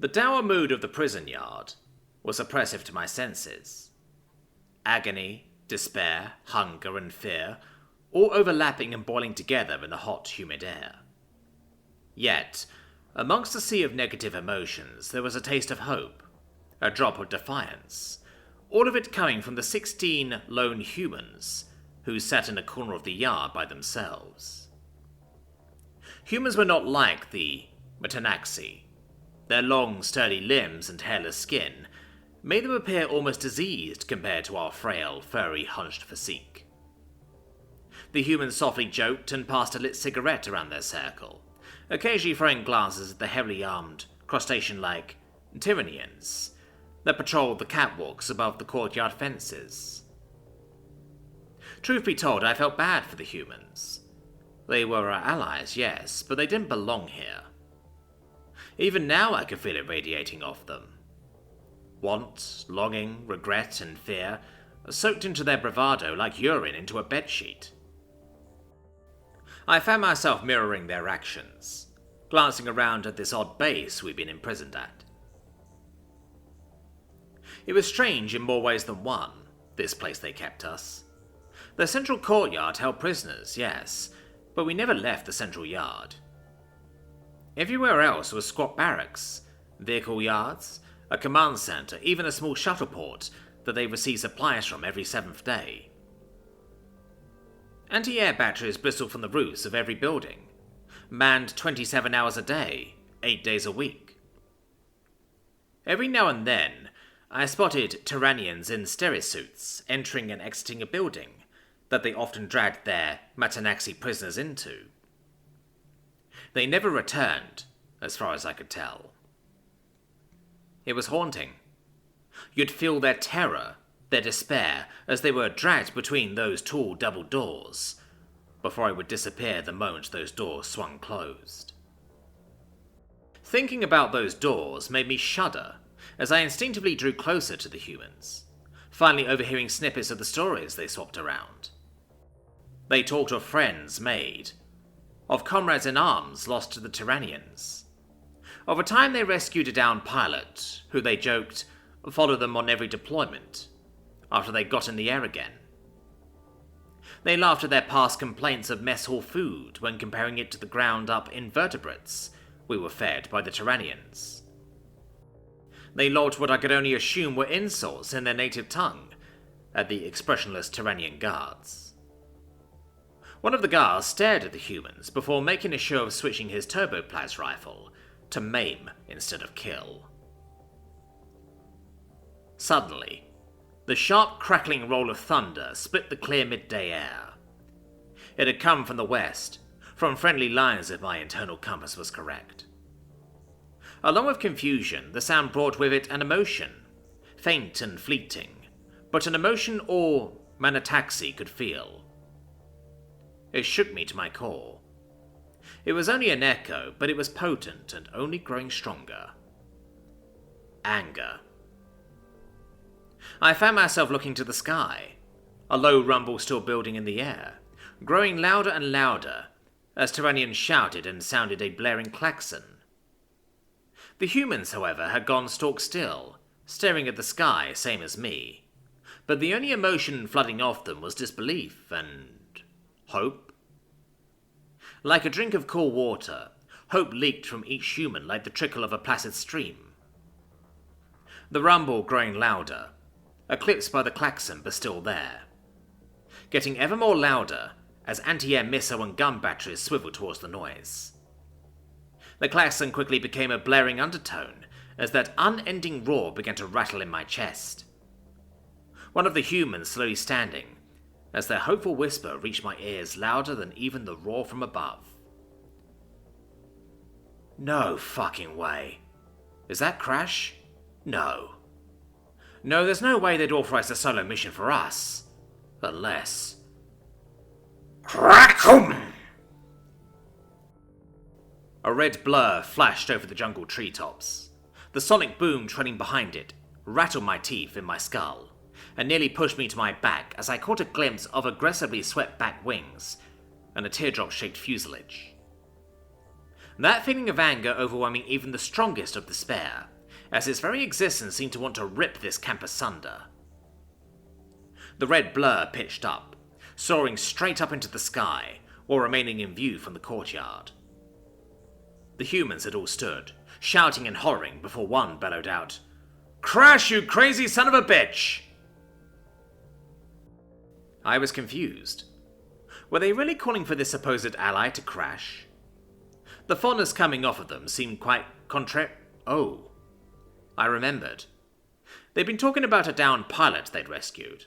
The dour mood of the prison yard was oppressive to my senses. Agony, despair, hunger, and fear, all overlapping and boiling together in the hot, humid air. Yet, amongst the sea of negative emotions, there was a taste of hope, a drop of defiance, all of it coming from the 16 lone humans who sat in a corner of the yard by themselves. Humans were not like the Metanaxi. Their long, sturdy limbs and hairless skin made them appear almost diseased compared to our frail, furry, hunched physique. The humans softly joked and passed a lit cigarette around their circle, occasionally throwing glances at the heavily armed, crustacean-like Tyrannians that patrolled the catwalks above the courtyard fences. Truth be told, I felt bad for the humans. They were our allies, yes, but they didn't belong here. Even now I could feel it radiating off them. Want, longing, regret, and fear soaked into their bravado like urine into a bedsheet. I found myself mirroring their actions, glancing around at this odd base we'd been imprisoned at. It was strange in more ways than one, this place they kept us. The central courtyard held prisoners, yes, but we never left the central yard. Everywhere else was squat barracks, vehicle yards, a command center, even a small shuttle port that they received supplies from every 7th day. Anti-air batteries bristled from the roofs of every building, manned 27 hours a day, 8 days a week. Every now and then, I spotted Tyrannians in stereosuits entering and exiting a building that they often dragged their Metanaxi prisoners into. They never returned, as far as I could tell. It was haunting. You'd feel their terror, their despair, as they were dragged between those tall double doors, before I would disappear the moment those doors swung closed. Thinking about those doors made me shudder as I instinctively drew closer to the humans, finally overhearing snippets of the stories they swapped around. They talked of friends made, of comrades in arms lost to the Tyrannians, of a time they rescued a downed pilot, who they joked followed them on every deployment, after they got in the air again. They laughed at their past complaints of mess hall food when comparing it to the ground-up invertebrates we were fed by the Tyrannians. They logged what I could only assume were insults in their native tongue at the expressionless Tyrannian guards. One of the guards stared at the humans before making a show of switching his turboplas rifle to maim instead of kill. Suddenly, the sharp crackling roll of thunder split the clear midday air. It had come from the west, from friendly lines if my internal compass was correct. Along with confusion, the sound brought with it an emotion, faint and fleeting, but an emotion all Manataxi could feel. It shook me to my core. It was only an echo, but it was potent and only growing stronger. Anger. I found myself looking to the sky, a low rumble still building in the air, growing louder and louder as Tyrannians shouted and sounded a blaring klaxon. The humans, however, had gone stork still, staring at the sky, same as me, but the only emotion flooding off them was disbelief and hope. Like a drink of cool water, hope leaked from each human like the trickle of a placid stream. The rumble growing louder, eclipsed by the klaxon but still there, getting ever more louder as anti-air missile and gun batteries swiveled towards the noise. The klaxon quickly became a blaring undertone as that unending roar began to rattle in my chest. One of the humans slowly standing, as their hopeful whisper reached my ears louder than even the roar from above. No fucking way. Is that Crash? No. No, there's no way they'd authorize a solo mission for us. Unless... Crackum! A red blur flashed over the jungle treetops. The sonic boom trailing behind it rattled my teeth in my skull, and nearly pushed me to my back as I caught a glimpse of aggressively swept back wings and a teardrop-shaped fuselage. that feeling of anger overwhelming even the strongest of despair, as its very existence seemed to want to rip this camp asunder. The red blur pitched up, soaring straight up into the sky, while remaining in view from the courtyard. The humans had all stood, shouting and hollering before one bellowed out, "Crash, you crazy son of a bitch!" I was confused. Were they really calling for this supposed ally to crash? The fondness coming off of them seemed quite Oh. I remembered. They'd been talking about a downed pilot they'd rescued,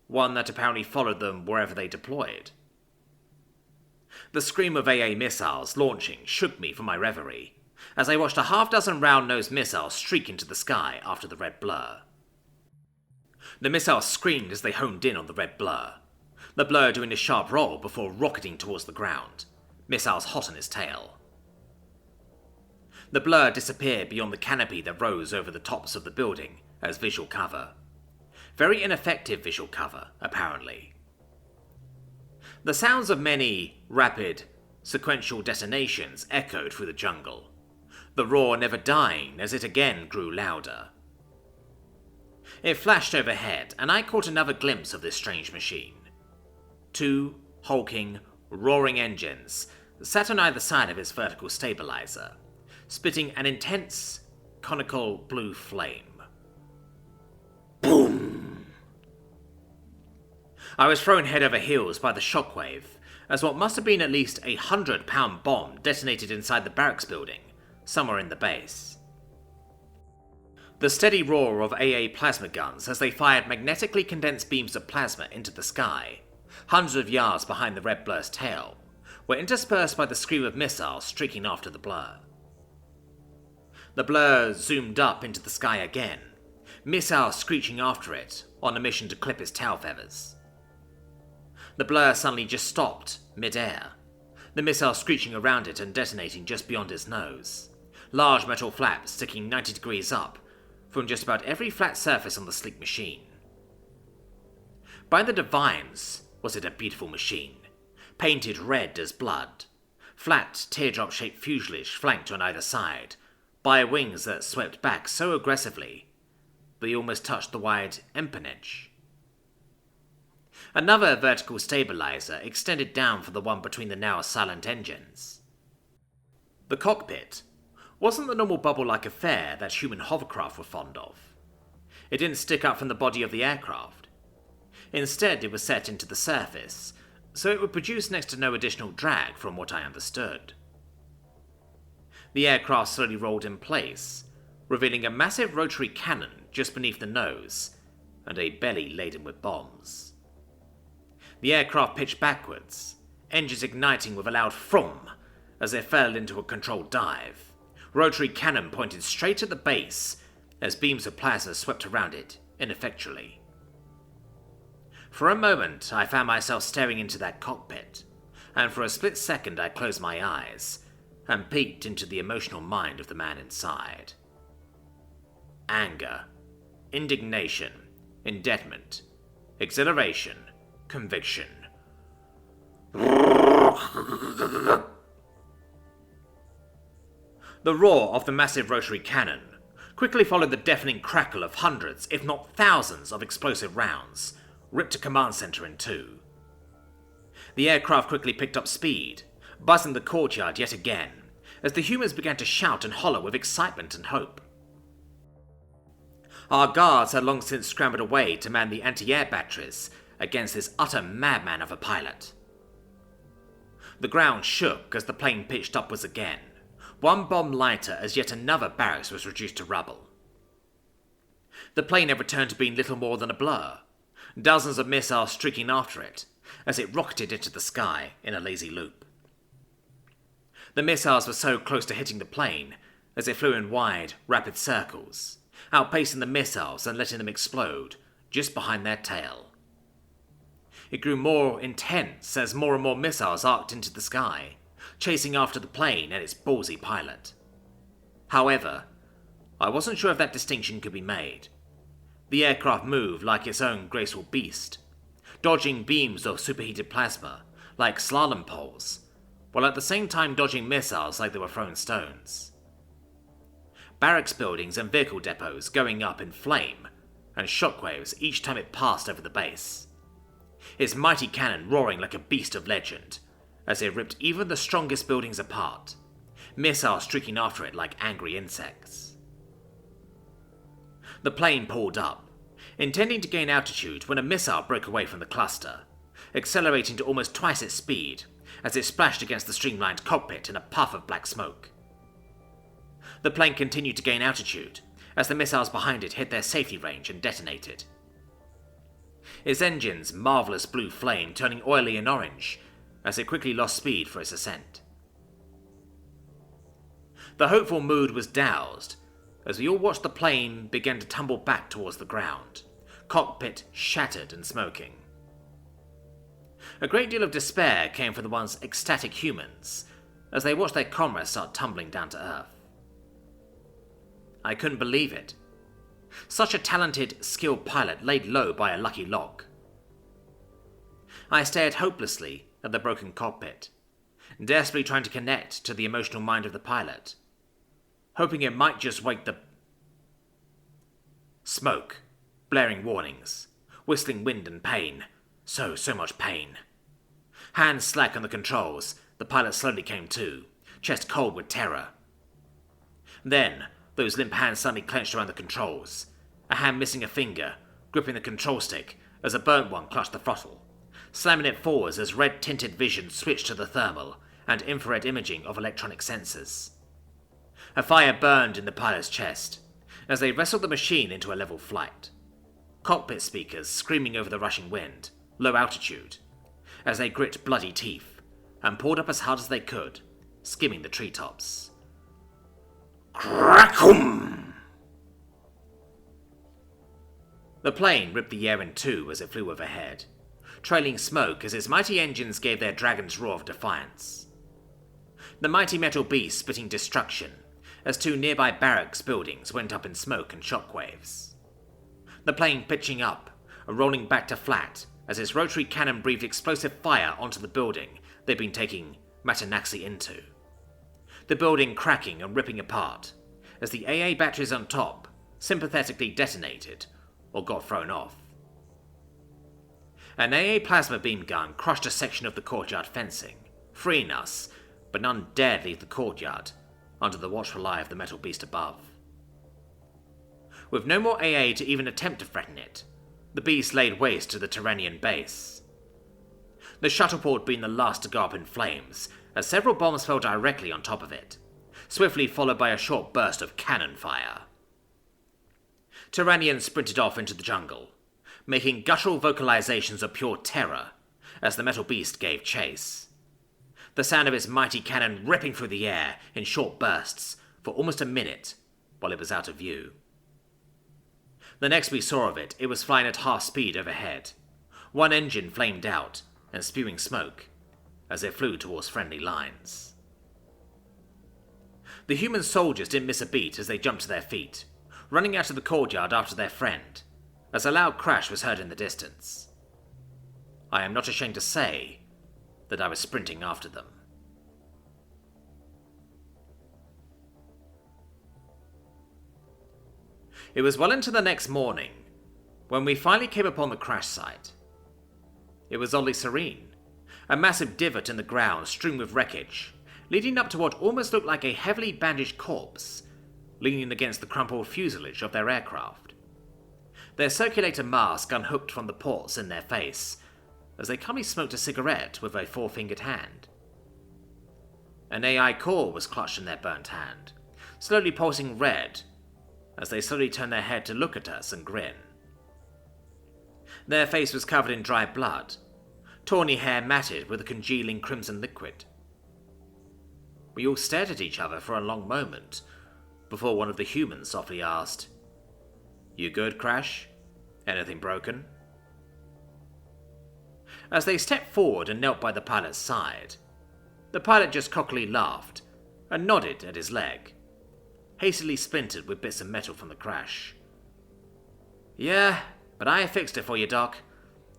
one that apparently followed them wherever they deployed. The scream of AA missiles launching shook me from my reverie, as I watched a half-dozen round-nosed missiles streak into the sky after the red blur. The missiles screamed as they honed in on the red blur, the blur doing a sharp roll before rocketing towards the ground, missiles hot on its tail. The blur disappeared beyond the canopy that rose over the tops of the building as visual cover. Very ineffective visual cover, apparently. The sounds of many rapid, sequential detonations echoed through the jungle, the roar never dying as it again grew louder. It flashed overhead, and I caught another glimpse of this strange machine. 2 hulking, roaring engines sat on either side of its vertical stabilizer, spitting an intense, conical blue flame. Boom! I was thrown head over heels by the shockwave, as what must have been at least a 100-pound bomb detonated inside the barracks building, somewhere in the base. The steady roar of AA plasma guns as they fired magnetically condensed beams of plasma into the sky, hundreds of yards behind the red blur's tail, were interspersed by the scream of missiles streaking after the blur. The blur zoomed up into the sky again, missiles screeching after it, on a mission to clip its tail feathers. The blur suddenly just stopped, mid-air, the missile screeching around it and detonating just beyond its nose, large metal flaps sticking 90 degrees up from just about every flat surface on the sleek machine. By the divines, was it a beautiful machine, painted red as blood, flat teardrop-shaped fuselage flanked on either side by wings that swept back so aggressively they almost touched the wide empennage. Another vertical stabilizer extended down from the one between the now silent engines. The cockpit wasn't the normal bubble-like affair that human hovercraft were fond of. It didn't stick up from the body of the aircraft. Instead, it was set into the surface, so it would produce next to no additional drag from what I understood. The aircraft slowly rolled in place, revealing a massive rotary cannon just beneath the nose, and a belly laden with bombs. The aircraft pitched backwards, engines igniting with a loud thrum as it fell into a controlled dive. Rotary cannon pointed straight at the base as beams of plasma swept around it ineffectually. For a moment, I found myself staring into that cockpit, and for a split second I closed my eyes and peeked into the emotional mind of the man inside. Anger, indignation, indebtment, exhilaration, conviction. The roar of the massive rotary cannon quickly followed the deafening crackle of hundreds, if not thousands, of explosive rounds, ripped a command center in two. The aircraft quickly picked up speed, buzzing the courtyard yet again, as the humans began to shout and holler with excitement and hope. Our guards had long since scrambled away to man the anti-air batteries against this utter madman of a pilot. The ground shook as the plane pitched upwards again, one bomb lighter as yet another barracks was reduced to rubble. The plane had returned to being little more than a blur, dozens of missiles streaking after it as it rocketed into the sky in a lazy loop. The missiles were so close to hitting the plane as it flew in wide, rapid circles, outpacing the missiles and letting them explode just behind their tail. It grew more intense as more and more missiles arced into the sky, chasing after the plane and its ballsy pilot. However, I wasn't sure if that distinction could be made. The aircraft moved like its own graceful beast, dodging beams of superheated plasma like slalom poles, while at the same time dodging missiles like they were thrown stones. Barracks buildings and vehicle depots going up in flame, and shockwaves each time it passed over the base. Its mighty cannon roaring like a beast of legend, as it ripped even the strongest buildings apart, missiles streaking after it like angry insects. The plane pulled up, intending to gain altitude when a missile broke away from the cluster, accelerating to almost twice its speed as it splashed against the streamlined cockpit in a puff of black smoke. The plane continued to gain altitude as the missiles behind it hit their safety range and detonated. Its engine's marvelous blue flame turning oily and orange as it quickly lost speed for its ascent. The hopeful mood was doused as we all watched the plane begin to tumble back towards the ground, cockpit shattered and smoking. A great deal of despair came from the once ecstatic humans as they watched their comrades start tumbling down to earth. I couldn't believe it. Such a talented, skilled pilot laid low by a lucky lock. I stared hopelessly at the broken cockpit, desperately trying to connect to the emotional mind of the pilot, hoping it might just wake the... Smoke, blaring warnings, whistling wind and pain. So much pain. Hands slack on the controls, the pilot slowly came to, chest cold with terror. Then, those limp hands suddenly clenched around the controls, a hand missing a finger, gripping the control stick as a burnt one clutched the throttle, slamming it forwards as red-tinted vision switched to the thermal and infrared imaging of electronic sensors. A fire burned in the pilot's chest as they wrestled the machine into a level flight. Cockpit speakers screaming over the rushing wind, low altitude, as they grit bloody teeth and pulled up as hard as they could, skimming the treetops. Crackum! The plane ripped the air in two as it flew overhead, trailing smoke as its mighty engines gave their dragon's roar of defiance. The mighty metal beast spitting destruction as two nearby barracks buildings went up in smoke and shockwaves. The plane pitching up and rolling back to flat as its rotary cannon breathed explosive fire onto the building they'd been taking Matanaxi into. The building cracking and ripping apart as the AA batteries on top sympathetically detonated or got thrown off. An AA plasma beam gun crushed a section of the courtyard fencing, freeing us, but none dared leave the courtyard under the watchful eye of the metal beast above. With no more AA to even attempt to threaten it, the beast laid waste to the Terranian base. The shuttleport being the last to go up in flames, as several bombs fell directly on top of it, swiftly followed by a short burst of cannon fire. Terranians sprinted off into the jungle, making guttural vocalizations of pure terror as the metal beast gave chase. The sound of its mighty cannon ripping through the air in short bursts for almost a minute while it was out of view. The next we saw of it, it was flying at half speed overhead. One engine flamed out and spewing smoke as it flew towards friendly lines. The human soldiers didn't miss a beat as they jumped to their feet, running out of the courtyard after their friend, as a loud crash was heard in the distance. I am not ashamed to say that I was sprinting after them. It was well into the next morning when we finally came upon the crash site. It was oddly serene, a massive divot in the ground strewn with wreckage, leading up to what almost looked like a heavily bandaged corpse, leaning against the crumpled fuselage of their aircraft. Their circulator mask unhooked from the ports in their face, as they calmly smoked a cigarette with a four-fingered hand. An AI core was clutched in their burnt hand, slowly pulsing red, as they slowly turned their head to look at us and grin. Their face was covered in dry blood, tawny hair matted with a congealing crimson liquid. We all stared at each other for a long moment, before one of the humans softly asked, "You good, Crash? Anything broken?" As they stepped forward and knelt by the pilot's side, the pilot just cockily laughed and nodded at his leg, hastily splintered with bits of metal from the crash. "Yeah, but I fixed it for you, Doc.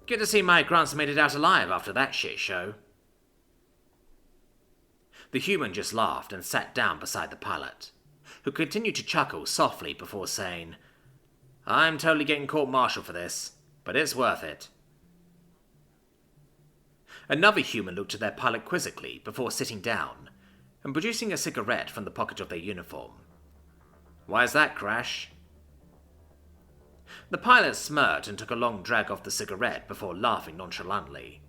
Good to see my grunts made it out alive after that shit show." The human just laughed and sat down beside the pilot, who continued to chuckle softly before saying, "I'm totally getting court-martialed for this, but it's worth it." Another human looked at their pilot quizzically before sitting down and producing a cigarette from the pocket of their uniform. "Why's that, Crash?" The pilot smirked and took a long drag off the cigarette before laughing nonchalantly.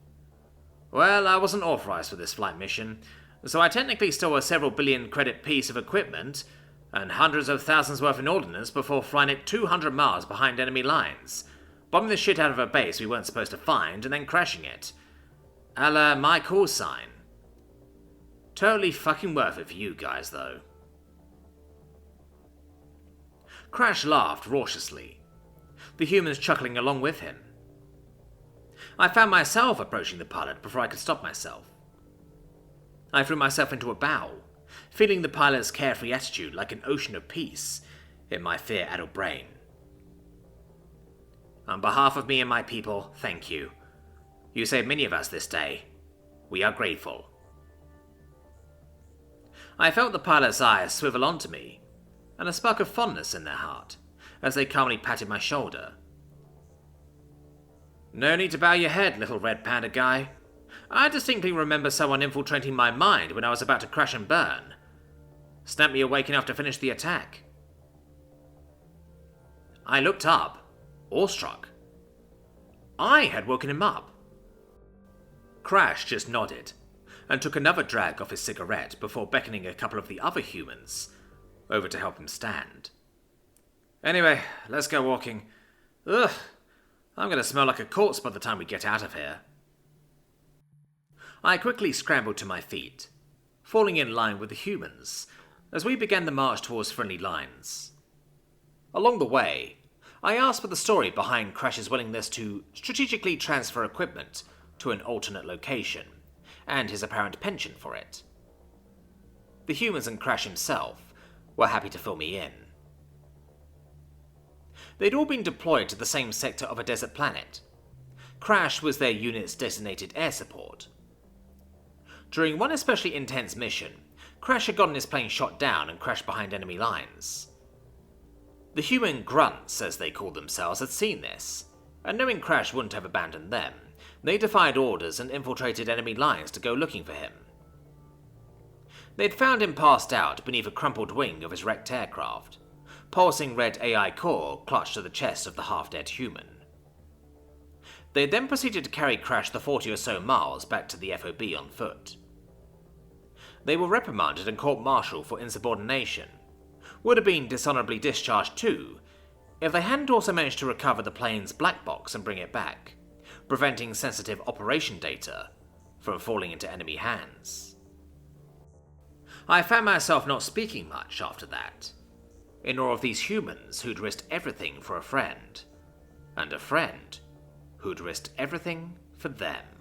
"Well, I wasn't authorized for this flight mission, so I technically stole a several billion credit piece of equipment and hundreds of thousands worth in ordnance before flying it 200 miles behind enemy lines, bombing the shit out of a base we weren't supposed to find, and then crashing it. A la my call sign. Totally fucking worth it for you guys, though." Crash laughed raucously, the humans chuckling along with him. I found myself approaching the pilot before I could stop myself. I threw myself into a bow, feeling the pilot's carefree attitude like an ocean of peace in my fear-addled brain. "On behalf of me and my people, thank you. You saved many of us this day. We are grateful." I felt the pilot's eyes swivel onto me, and a spark of fondness in their heart, as they calmly patted my shoulder. "No need to bow your head, little red panda guy. I distinctly remember someone infiltrating my mind when I was about to crash and burn. Snapped me awake enough to finish the attack." I looked up, awestruck. I had woken him up. Crash just nodded, and took another drag off his cigarette before beckoning a couple of the other humans over to help him stand. "Anyway, let's go walking. Ugh, I'm going to smell like a corpse by the time we get out of here." I quickly scrambled to my feet, falling in line with the humans as we began the march towards friendly lines. Along the way, I asked for the story behind Crash's willingness to strategically transfer equipment to an alternate location, and his apparent penchant for it. The humans and Crash himself were happy to fill me in. They'd all been deployed to the same sector of a desert planet. Crash was their unit's designated air support. During one especially intense mission, Crash had gotten his plane shot down and crashed behind enemy lines. The human grunts, as they called themselves, had seen this, and knowing Crash wouldn't have abandoned them, they defied orders and infiltrated enemy lines to go looking for him. They'd found him passed out beneath a crumpled wing of his wrecked aircraft, pulsing red AI core clutched to the chest of the half-dead human. They then proceeded to carry Crash the 40 or so miles back to the FOB on foot. They were reprimanded and court-martialed for insubordination, would have been dishonorably discharged too, if they hadn't also managed to recover the plane's black box and bring it back, preventing sensitive operation data from falling into enemy hands. I found myself not speaking much after that, in awe of these humans who'd risked everything for a friend, and a friend who'd risked everything for them.